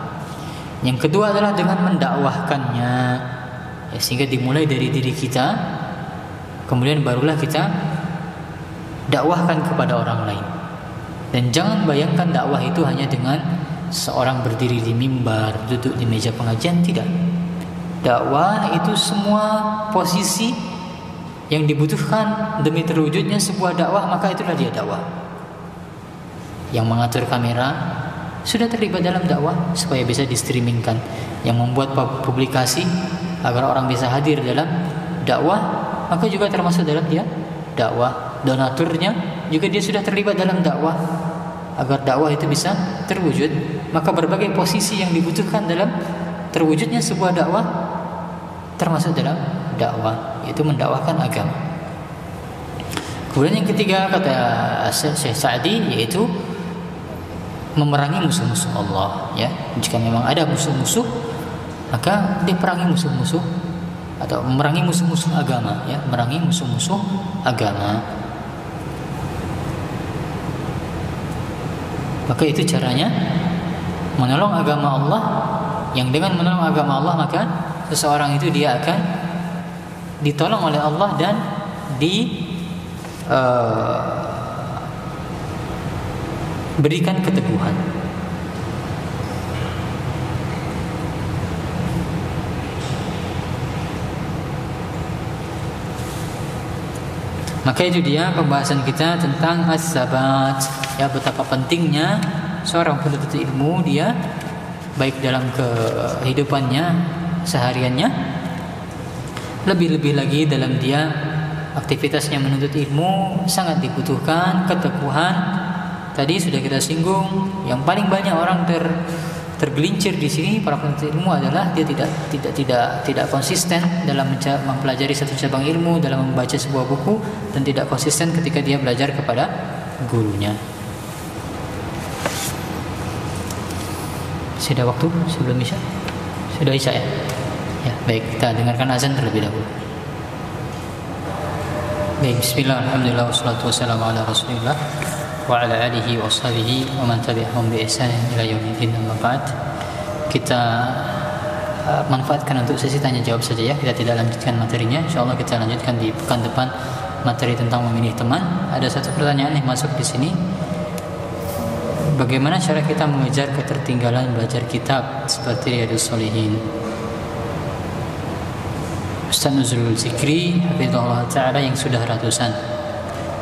Yang kedua adalah dengan mendakwahkannya. Ya, sehingga dimulai dari diri kita, kemudian barulah kita dakwahkan kepada orang lain. Dan jangan bayangkan dakwah itu hanya dengan seorang berdiri di mimbar, duduk di meja pengajian, tidak. Dakwah itu semua posisi yang dibutuhkan demi terwujudnya sebuah dakwah, maka itulah dia dakwah. Yang mengatur kamera sudah terlibat dalam dakwah supaya bisa di-streamingkan. Yang membuat publikasi agar orang bisa hadir dalam dakwah, maka juga termasuk dalam dia dakwah. Donaturnya juga dia sudah terlibat dalam dakwah agar dakwah itu bisa terwujud. Maka berbagai posisi yang dibutuhkan dalam terwujudnya sebuah dakwah termasuk dalam dakwah, yaitu mendakwahkan agama. Kemudian yang ketiga kata Syekh Sa'di, yaitu memerangi musuh-musuh Allah. Ya, jika memang ada musuh-musuh, maka diperangi musuh-musuh atau memerangi musuh-musuh agama. Ya, memerangi musuh-musuh agama. Maka itu caranya menolong agama Allah, yang dengan menolong agama Allah maka seseorang itu dia akan ditolong oleh Allah dan berikan keteguhan. Maka itu dia pembahasan kita tentang as-sabat. Ya, betapa pentingnya seorang penuntut ilmu dia baik dalam kehidupannya sehariannya, lebih-lebih lagi dalam dia aktivitasnya menuntut ilmu sangat dibutuhkan keteguhan. Tadi sudah kita singgung, yang paling banyak orang tergelincir di sini para penuntut ilmu adalah dia tidak konsisten dalam mempelajari satu cabang ilmu, dalam membaca sebuah buku, dan tidak konsisten ketika dia belajar kepada gurunya. Sudah waktu sebelum Isya? Sudah Isya ya? Ya, baik, kita dengarkan azan terlebih dahulu. Baik, bismillah, alhamdulillah, wassalatu wassalamu ala rasulillah wa ala alihi wa sahbihi wa man tabi'ahum bi ihsanin ila yaumiddin, amma ba'd. Kita manfaatkan untuk sesi tanya jawab saja ya. Kita tidak lanjutkan materinya. Insyaallah kita lanjutkan di pekan depan materi tentang memilih teman. Ada satu pertanyaan yang masuk di sini. Bagaimana cara kita mengejar ketertinggalan belajar kitab seperti Riyadhus Shalihin? Ustaz Nuzulul Zikri hafizahullah ta'ala yang sudah ratusan,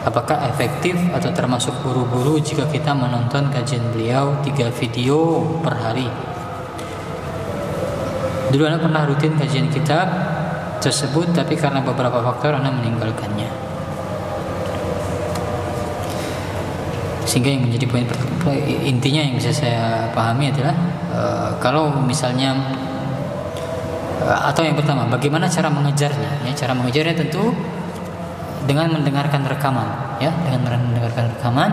apakah efektif atau termasuk buru-buru jika kita menonton kajian beliau 3 video per hari? Dulu Anda pernah rutin kajian kitab tersebut, tapi karena beberapa faktor Anda meninggalkannya. Sehingga yang menjadi poin intinya yang bisa saya pahami adalah kalau misalnya atau yang pertama, bagaimana cara mengejarnya? Ya, cara mengejarnya tentu dengan mendengarkan rekaman, ya, dengan mendengarkan rekaman.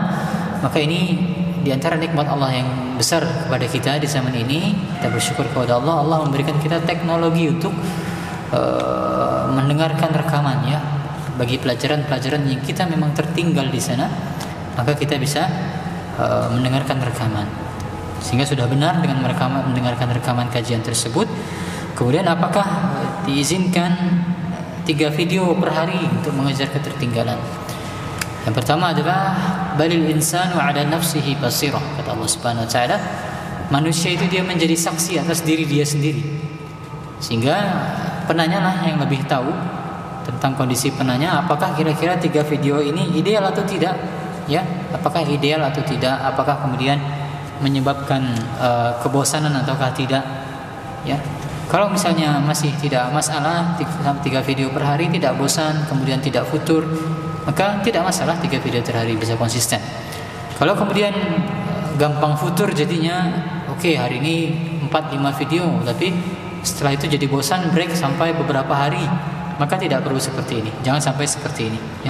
Maka ini diantara nikmat Allah yang besar kepada kita di zaman ini. Kita bersyukur kepada Allah. Allah memberikan kita teknologi untuk mendengarkan rekaman, ya, bagi pelajaran-pelajaran yang kita memang tertinggal di sana, maka kita bisa mendengarkan rekaman. Sehingga sudah benar dengan mendengarkan rekaman kajian tersebut. Kemudian apakah diizinkan 3 video per hari untuk mengejar ketertinggalan? Yang pertama adalah balil insanu ala nafsihi basirah, kata Allah Subhanahu wa taala. Manusia itu dia menjadi saksi atas diri dia sendiri. Sehingga penanyalah yang lebih tahu tentang kondisi penanya, apakah kira-kira 3 video ini ideal atau tidak, ya? Apakah ideal atau tidak? Apakah kemudian menyebabkan kebosanan ataukah tidak, ya? Kalau misalnya masih tidak masalah 3 video per hari, tidak bosan, kemudian tidak futur, maka tidak masalah 3 video per hari, bisa konsisten. Kalau kemudian gampang futur jadinya, oke, hari ini 4-5 video, tapi setelah itu jadi bosan, break sampai beberapa hari, maka tidak perlu seperti ini. Jangan sampai seperti ini, ya.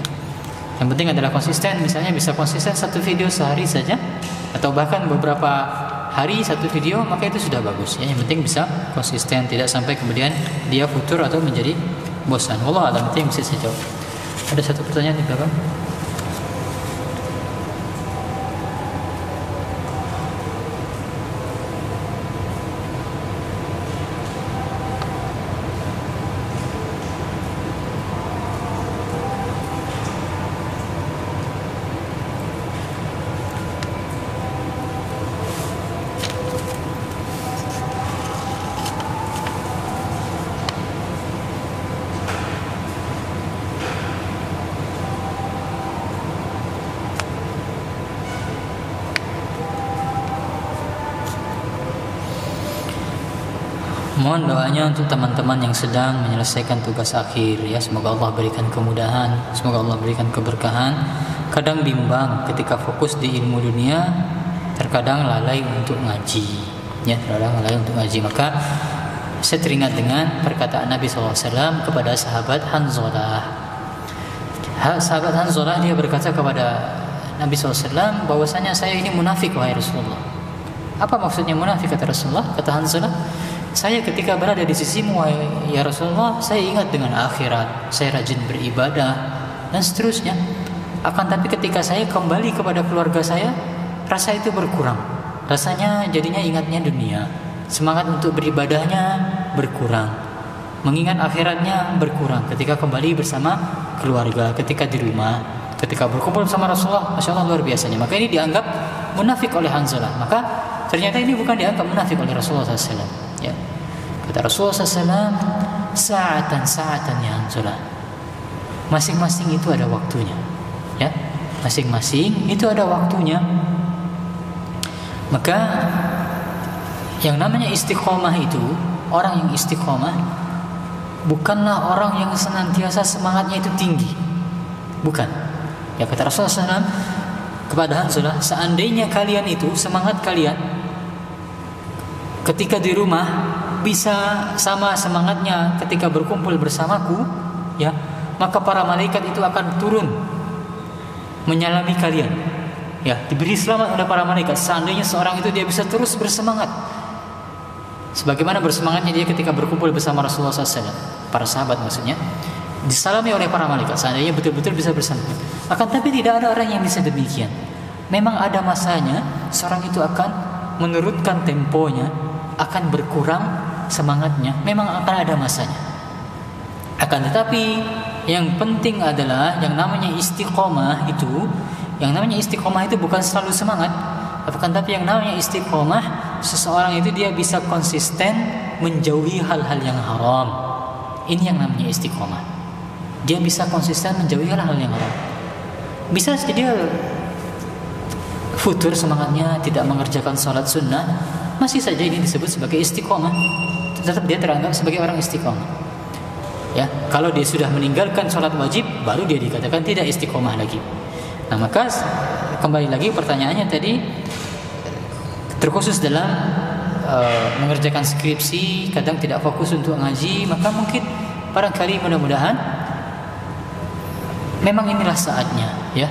Yang penting adalah konsisten. Misalnya bisa konsisten 1 video sehari saja, atau bahkan beberapa hari 1 video, maka itu sudah bagus, ya. Yang penting bisa konsisten, tidak sampai kemudian dia futur atau menjadi bosan. Wallahu a'lam, itu yang bisa saya jawab. Ada 1 pertanyaan di belakang. Mohon doanya untuk teman-teman yang sedang menyelesaikan tugas akhir, ya. Semoga Allah berikan kemudahan, semoga Allah berikan keberkahan. Kadang bimbang ketika fokus di ilmu dunia, terkadang lalai untuk ngaji, ya, terkadang lalai untuk ngaji. Maka saya teringat dengan perkataan Nabi SAW kepada sahabat Hanzalah. Sahabat Hanzalah dia berkata kepada Nabi SAW bahwasanya saya ini munafik, wahai Rasulullah. Apa maksudnya munafik, kata Rasulullah? Kata Hanzalah, saya ketika berada di sisimu, ya Rasulullah, saya ingat dengan akhirat, saya rajin beribadah dan seterusnya. Akan tapi ketika saya kembali kepada keluarga saya, rasa itu berkurang. Rasanya jadinya ingatnya dunia. Semangat untuk beribadahnya berkurang. Mengingat akhiratnya berkurang ketika kembali bersama keluarga, ketika di rumah, ketika berkumpul bersama Rasulullah. Masya Allah, luar biasanya. Maka ini dianggap munafik oleh Hanzalah. Maka ternyata ini bukan dianggap munafik oleh Rasulullah SAW. Ya. Kata Rasulullah SAW, sa'atan ya Hanzalah. Masing-masing itu ada waktunya, ya. Masing-masing itu ada waktunya. Maka yang namanya istiqomah itu, orang yang istiqomah bukanlah orang yang senantiasa semangatnya itu tinggi. Bukan. Ya, kata Rasulullah SAW kepada Hanzalah, seandainya kalian itu semangat kalian ketika di rumah bisa sama semangatnya ketika berkumpul bersamaku, ya, maka para malaikat itu akan turun menyalami kalian, ya, diberi selamat oleh para malaikat. Seandainya seorang itu dia bisa terus bersemangat sebagaimana bersemangatnya dia ketika berkumpul bersama Rasulullah SAW, para sahabat maksudnya, disalami oleh para malaikat, seandainya betul-betul bisa bersama. Akan tapi tidak ada orang yang bisa demikian. Memang ada masanya seorang itu akan menurunkan temponya, akan berkurang semangatnya, memang akan ada masanya. Akan tetapi yang penting adalah yang namanya istiqomah itu, bukan selalu semangat. Akan tetapi yang namanya istiqomah, seseorang itu dia bisa konsisten menjauhi hal-hal yang haram. Ini yang namanya istiqomah. Dia bisa konsisten menjauhi hal-hal yang haram. Bisa jadi futur semangatnya, tidak mengerjakan sholat sunnah, masih saja ini disebut sebagai istiqomah. tetap dia teranggap sebagai orang istiqomah. Ya, kalau dia sudah meninggalkan sholat wajib, baru dia dikatakan tidak istiqomah lagi. Nah, maka kembali lagi pertanyaannya tadi, terkhusus dalam mengerjakan skripsi, kadang tidak fokus untuk ngaji, maka mungkin barangkali mudah-mudahan memang inilah saatnya, ya.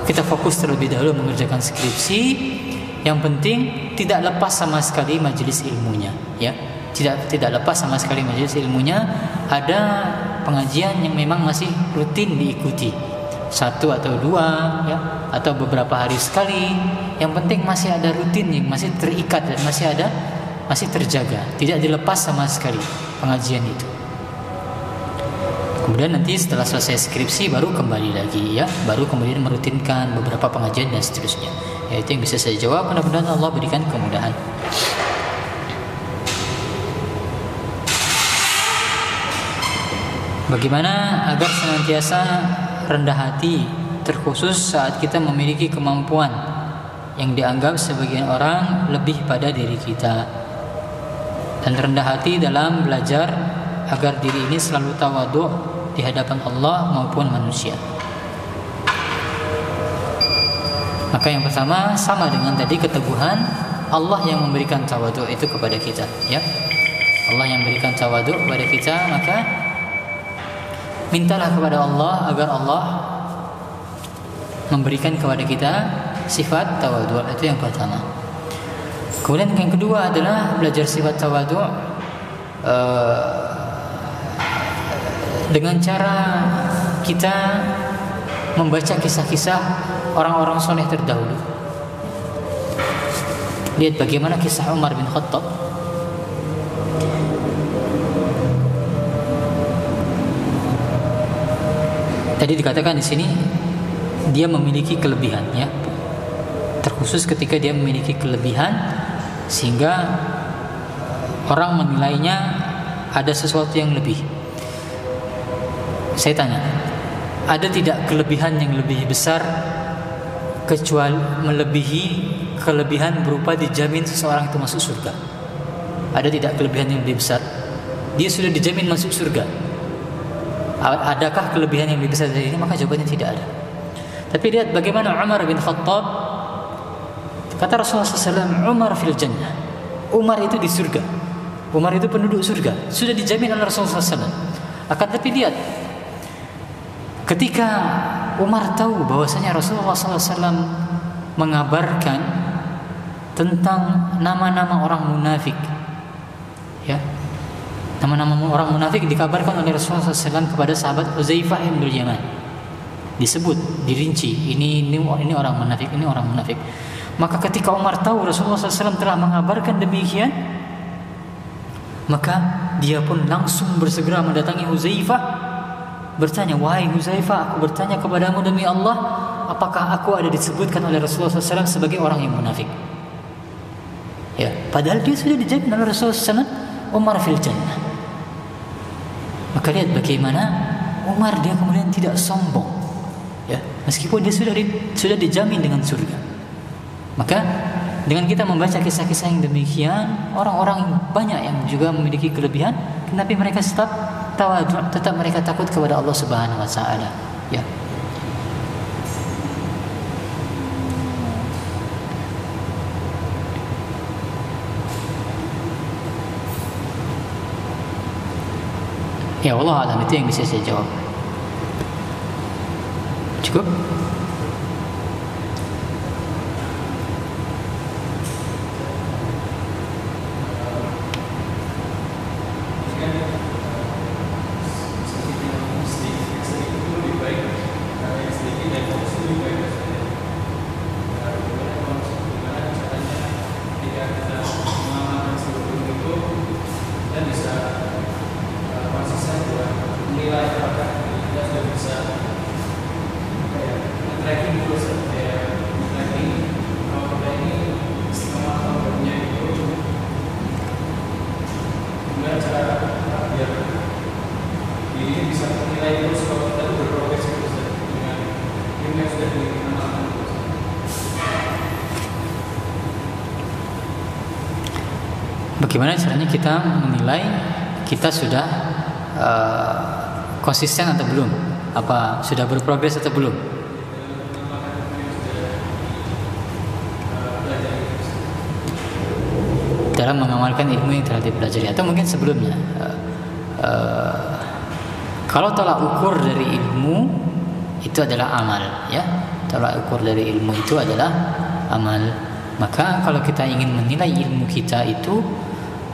Kita fokus terlebih dahulu mengerjakan skripsi. Yang penting tidak lepas sama sekali majelis ilmunya, ya. Tidak lepas sama sekali majelis ilmunya. Ada pengajian yang memang masih rutin diikuti, 1 atau 2, ya, atau beberapa hari sekali. Yang penting masih ada rutin, yang masih terikat dan masih terjaga, tidak dilepas sama sekali pengajian itu. Kemudian nanti setelah selesai skripsi baru kembali lagi, ya, baru kemudian merutinkan beberapa pengajian dan seterusnya. Ya, itu yang bisa saya jawab. Mudah-mudahan Allah berikan kemudahan. Bagaimana agar senantiasa rendah hati, terkhusus saat kita memiliki kemampuan yang dianggap sebagian orang lebih pada diri kita, dan rendah hati dalam belajar agar diri ini selalu tawadhu di hadapan Allah maupun manusia. Maka yang pertama sama dengan tadi, keteguhan. Allah yang memberikan tawadhu itu kepada kita, ya. Allah yang memberikan tawadhu kepada kita, maka mintalah kepada Allah agar Allah memberikan kepada kita sifat tawadhu. Itu yang pertama. Kemudian yang kedua adalah belajar sifat tawadhu dengan cara kita membaca kisah-kisah orang-orang soleh terdahulu. Lihat bagaimana kisah Umar bin Khattab. Tadi dikatakan di sini dia memiliki kelebihan, ya. Terkhusus ketika dia memiliki kelebihan sehingga orang menilainya ada sesuatu yang lebih. Saya tanya, ada tidak kelebihan yang lebih besar kecuali melebihi kelebihan berupa dijamin seseorang itu masuk surga? Ada tidak kelebihan yang lebih besar? Dia sudah dijamin masuk surga. Adakah kelebihan yang lebih besar dari ini? Maka jawabannya tidak ada. Tapi lihat bagaimana Umar bin Khattab. Kata Rasulullah SAW, Umar fil jannah. Umar itu di surga. Umar itu penduduk surga, sudah dijamin oleh Rasulullah SAW. Akan tapi lihat, ketika Umar tahu bahwasanya Rasulullah SAW mengabarkan tentang nama-nama orang munafik, ya, nama-nama orang munafik dikabarkan oleh Rasulullah SAW kepada sahabat Uzaifah bin Yaman. Disebut, dirinci, ini orang munafik, ini orang munafik. Maka ketika Umar tahu Rasulullah SAW telah mengabarkan demikian, maka dia pun langsung bersegera mendatangi Huzaifah, bertanya, wahai Huzaifah, aku bertanya kepadamu demi Allah, apakah aku ada disebutkan oleh Rasulullah SAW sebagai orang yang munafik? Ya, padahal dia sudah dijamin oleh Rasulullah SAW, Umar fil jannah. Maka lihat bagaimana Umar, dia kemudian tidak sombong, ya, meskipun dia sudah dijamin dengan surga. Maka dengan kita membaca kisah-kisah yang demikian, orang-orang banyak yang juga memiliki kelebihan, tetapi mereka tetap mereka takut kepada Allah Subhanahu wa taala, ya. Ya, wallahu a'lam, itu yang bisa saya jawab. Cukup? Bagaimana caranya kita menilai kita sudah konsisten atau belum? Apa sudah berprogres atau belum? Dalam mengamalkan ilmu yang telah dipelajari, atau mungkin sebelumnya. Kalau tolak ukur dari ilmu itu adalah amal, ya. Tolak ukur dari ilmu itu adalah amal. Maka kalau kita ingin menilai ilmu kita itu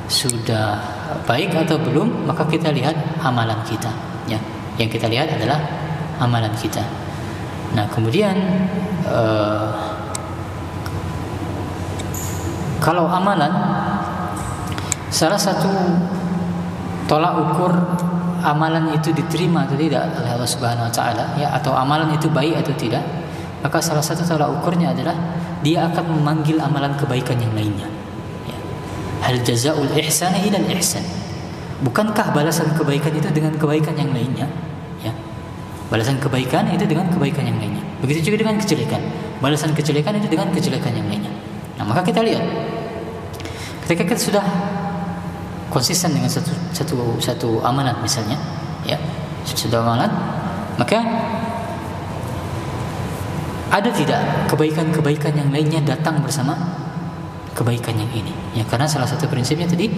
sudah baik atau belum, maka kita lihat amalan kita, ya. Yang kita lihat adalah amalan kita. Nah, kemudian kalau amalan, salah satu tolak ukur amalan itu diterima atau tidak oleh Allah Subhanahu wa taala, ya, atau amalan itu baik atau tidak, maka salah satu tolak ukurnya adalah dia akan memanggil amalan kebaikan yang lainnya. Ya. Hal jazaul ihsani ilal ihsan. Bukankah balasan kebaikan itu dengan kebaikan yang lainnya? Ya. Balasan kebaikan itu dengan kebaikan yang lainnya. Begitu juga dengan kejelekan. Balasan kejelekan itu dengan kejelekan yang lainnya. Nah, maka kita lihat ketika kita sudah konsisten dengan satu amanat misalnya, ya, satu amanat, maka ada tidak kebaikan-kebaikan yang lainnya datang bersama kebaikan yang ini? Ya, karena salah satu prinsipnya tadi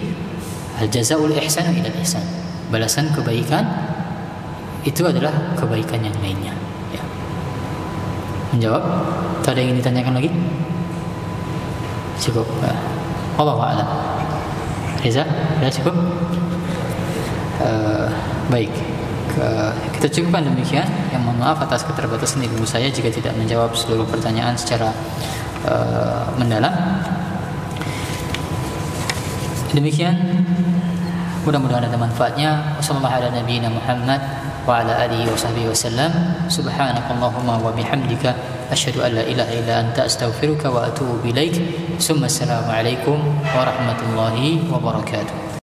al jazaul ihsanu ilal ihsan. Balasan kebaikan itu adalah kebaikan yang lainnya, ya. Menjawab? Atau ada yang ingin ditanyakan lagi? Cukup. Wallahu a'lam. Reza, sudah cukup? Baik, kita cukupkan demikian. Yang mohon maaf atas keterbatasan ilmu saya jika tidak menjawab seluruh pertanyaan secara mendalam. Demikian, mudah-mudahan ada manfaatnya. Wassallallahu ala nabiyyina Muhammad wa ala alihi wa sahbihi wasallam. Subhanakallahumma wa bihamdika asyhadu an la ilaha illa anta astaghfiruka wa atubu ilaik. Assalamualaikum warahmatullahi wabarakatuh.